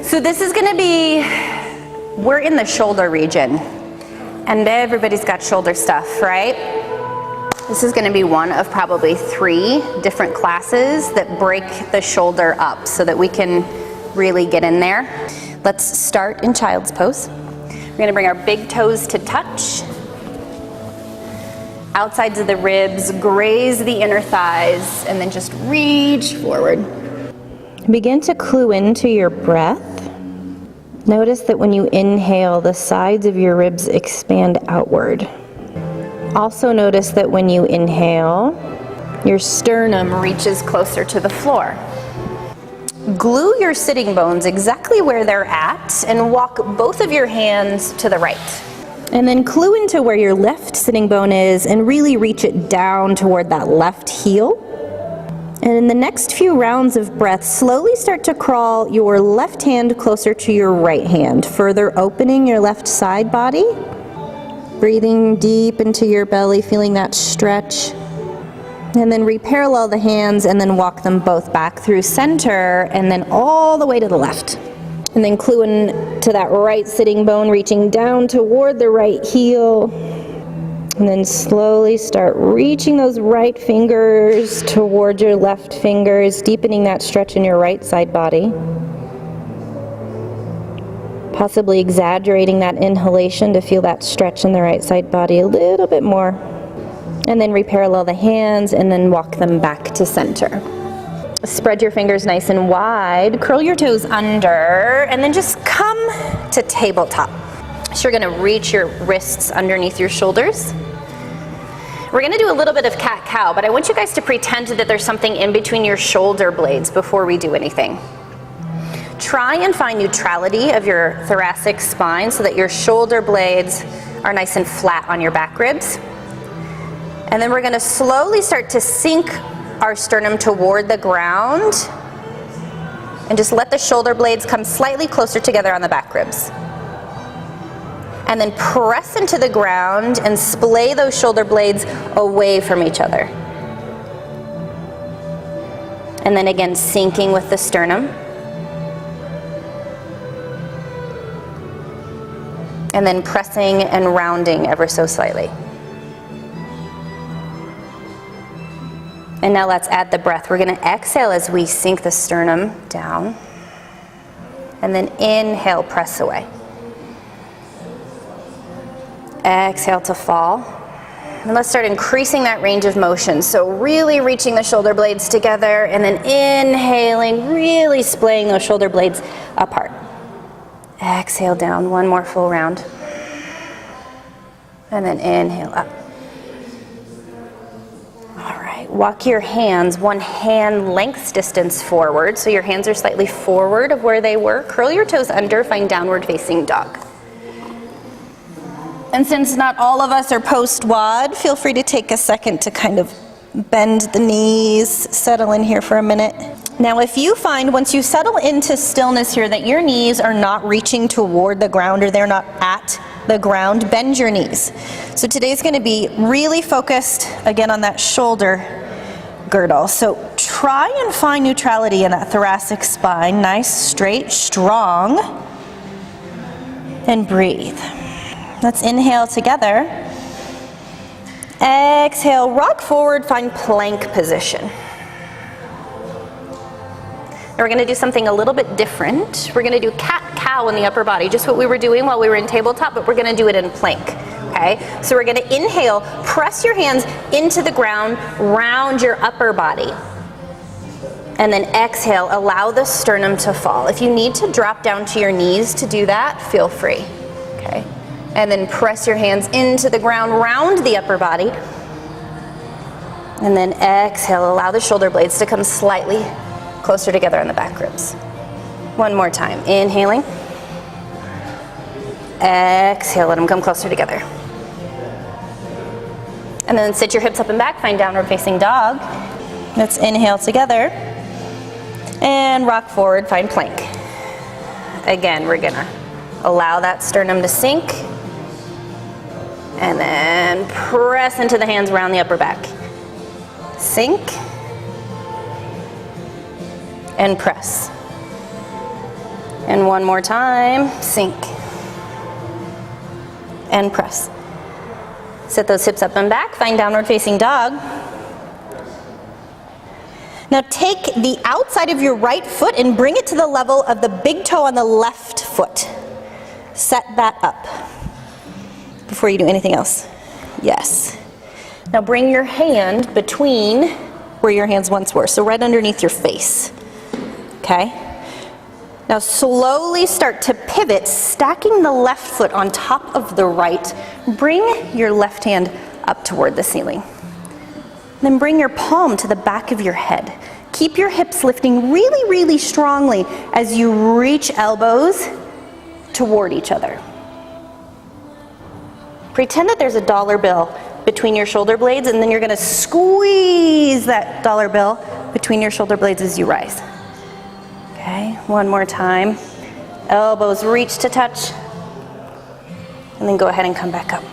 So this is gonna be, we're in the shoulder region, and everybody's got shoulder stuff, right? This is gonna be one of probably 3 different classes that break the shoulder up so that we can really get in there. Let's start in child's pose. We're gonna bring our big toes to touch. Outsides of the ribs, graze the inner thighs, and then just reach forward. Begin to clue into your breath. Notice that when you inhale, the sides of your ribs expand outward. Also notice that when you inhale, your sternum reaches closer to the floor. Glue your sitting bones exactly where they're at and walk both of your hands to the right. And then clue into where your left sitting bone is and really reach it down toward that left heel. And in the next few rounds of breath, slowly start to crawl your left hand closer to your right hand, further opening your left side body. Breathing deep into your belly, feeling that stretch. And then reparallel the hands and then walk them both back through center and then all the way to the left. And then clue into that right sitting bone, reaching down toward the right heel. And then slowly start reaching those right fingers toward your left fingers, deepening that stretch in your right side body. Possibly exaggerating that inhalation to feel that stretch in the right side body a little bit more. And then reparallel the hands and then walk them back to center. Spread your fingers nice and wide, curl your toes under, and then just come to tabletop. So you're gonna reach your wrists underneath your shoulders. We're gonna do a little bit of cat-cow, but I want you guys to pretend that there's something in between your shoulder blades before we do anything. Try and find neutrality of your thoracic spine so that your shoulder blades are nice and flat on your back ribs. And then we're gonna slowly start to sink our sternum toward the ground and just let the shoulder blades come slightly closer together on the back ribs. And then press into the ground and splay those shoulder blades away from each other. And then again, sinking with the sternum. And then pressing and rounding ever so slightly. And now let's add the breath. We're gonna exhale as we sink the sternum down. And then inhale, press away. Exhale to fall. And let's start increasing that range of motion. So really reaching the shoulder blades together and then inhaling, really splaying those shoulder blades apart. Exhale down, one more full round. And then inhale up. All right, walk your hands one hand length's distance forward. So your hands are slightly forward of where they were. Curl your toes under, find downward facing dog. And since not all of us are post-WOD, feel free to take a second to kind of bend the knees, settle in here for a minute. Now if you find once you settle into stillness here that your knees are not reaching toward the ground or they're not at the ground, bend your knees. So today's going to be really focused again on that shoulder girdle. So try and find neutrality in that thoracic spine, nice, straight, strong, and breathe. Let's inhale together. Exhale, rock forward, find plank position. Now we're gonna do something a little bit different. We're gonna do cat-cow in the upper body, just what we were doing while we were in tabletop, but we're gonna do it in plank, okay? So we're gonna inhale, press your hands into the ground, round your upper body. And then exhale, allow the sternum to fall. If you need to drop down to your knees to do that, feel free, okay? And then press your hands into the ground, round the upper body. And then exhale, allow the shoulder blades to come slightly closer together on the back ribs. One more time, inhaling. Exhale, let them come closer together. And then sit your hips up and back, find downward facing dog. Let's inhale together. And rock forward, find plank. Again, we're gonna allow that sternum to sink. And then press into the hands around the upper back. Sink. And press. And one more time, sink. And press. Set those hips up and back, find downward facing dog. Now take the outside of your right foot and bring it to the level of the big toe on the left foot. Set that up before you do anything else. Yes. Now bring your hand between where your hands once were, so right underneath your face. Okay? Now slowly start to pivot, stacking the left foot on top of the right. Bring your left hand up toward the ceiling. Then bring your palm to the back of your head. Keep your hips lifting really, really strongly as you reach elbows toward each other. Pretend that there's a dollar bill between your shoulder blades, and then you're going to squeeze that dollar bill between your shoulder blades as you rise. Okay, one more time. Elbows reach to touch, and then go ahead and come back up.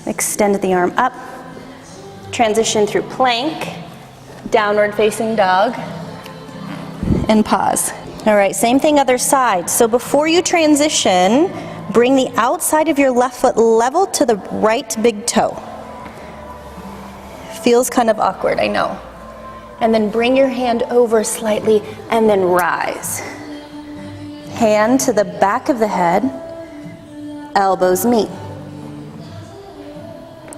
Extend the arm up. Transition through plank, downward facing dog, and pause. All right, same thing other side. So before you transition, bring the outside of your left foot level to the right big toe. Feels kind of awkward, I know. And then bring your hand over slightly and then rise. Hand to the back of the head, elbows meet.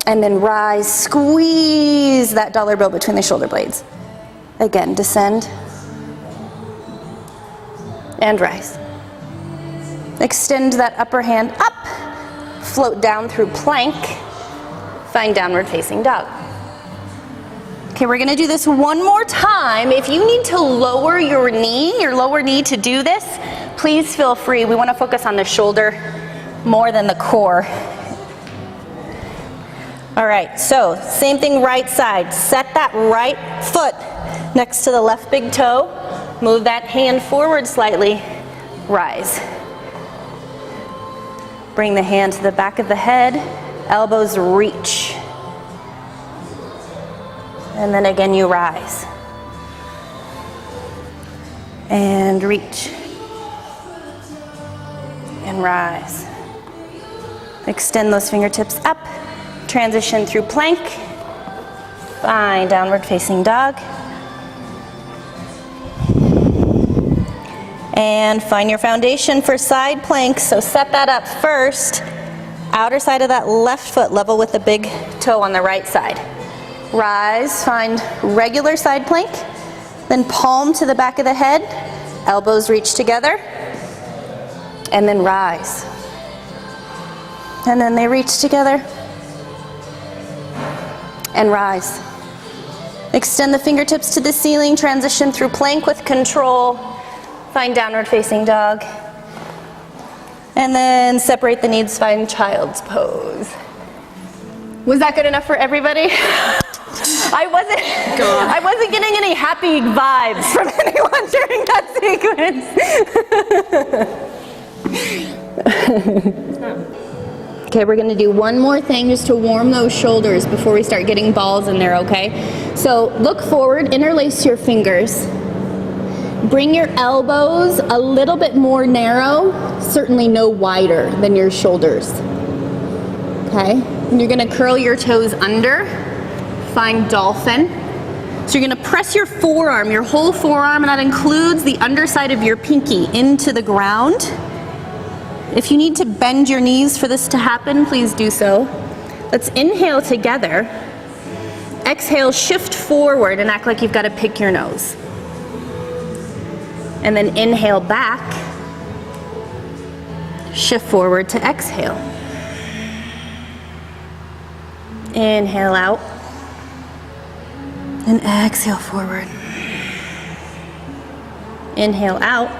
And then rise, squeeze that dollar bill between the shoulder blades. Again, descend and rise. Extend that upper hand up, float down through plank, find downward facing dog. Okay, we're gonna do this one more time. If you need to lower your lower knee to do this, please feel free. We wanna focus on the shoulder more than the core. All right, so same thing right side. Set that right foot next to the left big toe. Move that hand forward slightly. Rise. Bring the hand to the back of the head. Elbows reach. And then again you rise. And reach. And rise. Extend those fingertips up. Transition through plank, find downward facing dog, and find your foundation for side plank. So set that up first, outer side of that left foot level with the big toe on the right side. Rise, find regular side plank, then palm to the back of the head, elbows reach together, and then rise. And then they reach together. And rise. Extend the fingertips to the ceiling, transition through plank with control, find downward facing dog, and then separate the knees, find child's pose. Was that good enough for everybody? I wasn't getting any happy vibes from anyone during that sequence. Okay, we're gonna do one more thing just to warm those shoulders before we start getting balls in there, okay? So look forward, interlace your fingers. Bring your elbows a little bit more narrow, certainly no wider than your shoulders. Okay, and you're gonna curl your toes under, find dolphin. So you're gonna press your forearm, your whole forearm, and that includes the underside of your pinky into the ground. If you need to bend your knees for this to happen, please do so. Let's inhale together. Exhale, shift forward and act like you've got to pick your nose. And then inhale back. Shift forward to exhale. Inhale out. And exhale forward. Inhale out.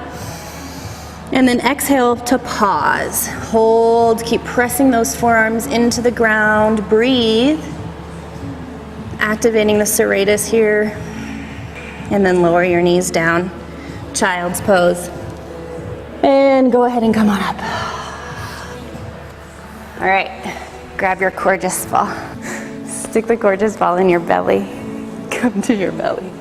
And then exhale to pause. Hold, keep pressing those forearms into the ground. Breathe. Activating the serratus here. And then lower your knees down. Child's pose. And go ahead and come on up. All right, grab your gorgeous ball. Stick the gorgeous ball in your belly. Come to your belly.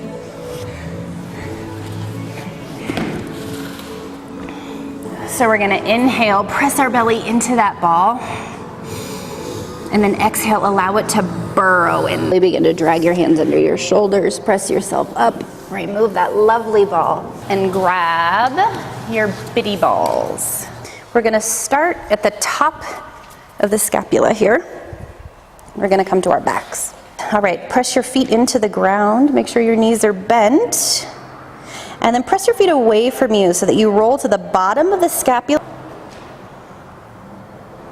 So we're gonna inhale, press our belly into that ball, and then exhale, allow it to burrow in. Begin to drag your hands under your shoulders, press yourself up, remove that lovely ball, and grab your bitty balls. We're gonna start at the top of the scapula here. We're gonna come to our backs. All right, press your feet into the ground, make sure your knees are bent, and then press your feet away from you so that you roll to the bottom of the scapula,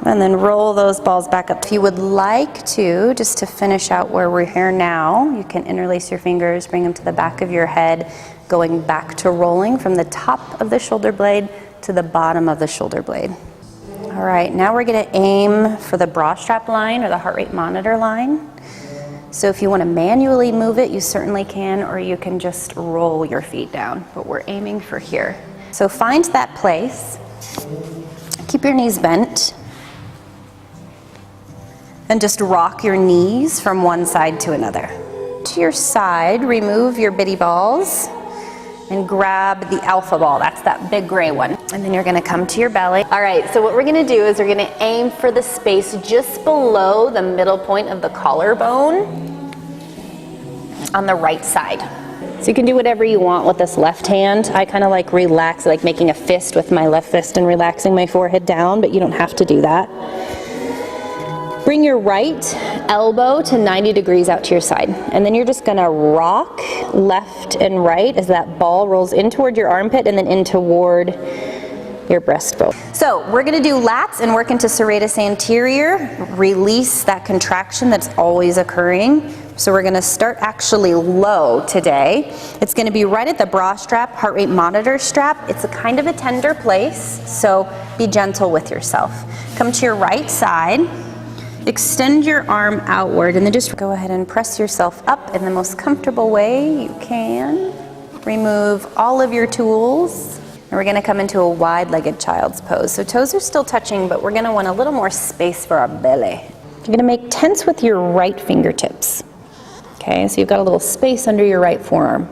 and then roll those balls back up. If you would like to, just to finish out where we're here now, you can interlace your fingers, bring them to the back of your head, going back to rolling from the top of the shoulder blade to the bottom of the shoulder blade. All right, now we're gonna aim for the bra strap line or the heart rate monitor line. So if you want to manually move it, you certainly can, or you can just roll your feet down, but we're aiming for here. So find that place, keep your knees bent, and just rock your knees from one side to another. To your side, remove your bitty balls and grab the alpha ball. That's that big gray one. And then you're gonna come to your belly. All right, so what we're gonna do is we're gonna aim for the space just below the middle point of the collarbone on the right side. So you can do whatever you want with this left hand. I kind of like relax, like making a fist with my left fist and relaxing my forehead down, but you don't have to do that. Bring your right elbow to 90 degrees out to your side. And then you're just gonna rock left and right as that ball rolls in toward your armpit and then in toward your breastbone. So we're gonna do lats and work into serratus anterior, release that contraction that's always occurring. So we're gonna start actually low today. It's gonna be right at the bra strap, heart rate monitor strap. It's a kind of a tender place, so be gentle with yourself. Come to your right side. Extend your arm outward and then just go ahead and press yourself up in the most comfortable way you can. Remove all of your tools. And we're gonna come into a wide-legged child's pose. So toes are still touching, but we're gonna want a little more space for our belly. You're gonna make tense with your right fingertips. Okay, so you've got a little space under your right forearm.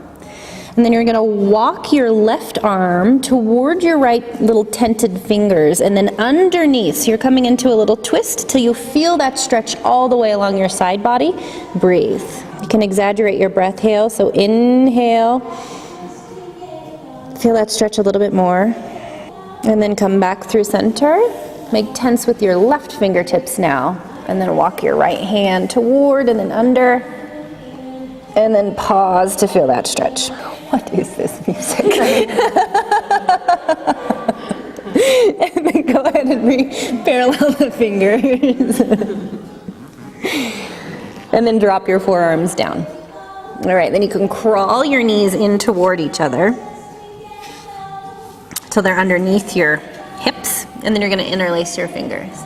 And then you're gonna walk your left arm toward your right little tented fingers and then underneath. So you're coming into a little twist till you feel that stretch all the way along your side body. Breathe. You can exaggerate your breath, hail. So inhale. Feel that stretch a little bit more. And then come back through center. Make tense with your left fingertips now. And then walk your right hand toward and then under. And then pause to feel that stretch. What is this music? And then go ahead and parallel the fingers. And then drop your forearms down. All right, then you can crawl your knees in toward each other till they're underneath your hips, and then you're gonna interlace your fingers.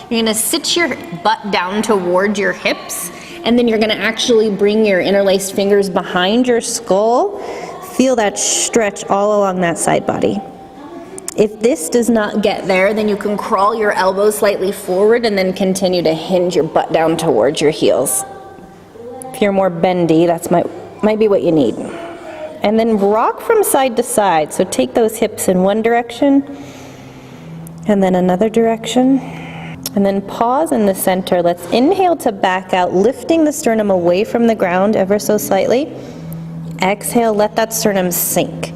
You're gonna sit your butt down toward your hips, and then you're gonna actually bring your interlaced fingers behind your skull. Feel that stretch all along that side body. If this does not get there, then you can crawl your elbows slightly forward and then continue to hinge your butt down towards your heels. If you're more bendy, that's might be what you need. And then rock from side to side. So take those hips in one direction and then another direction. And then pause in the center. Let's inhale to back out, lifting the sternum away from the ground ever so slightly. Exhale, let that sternum sink.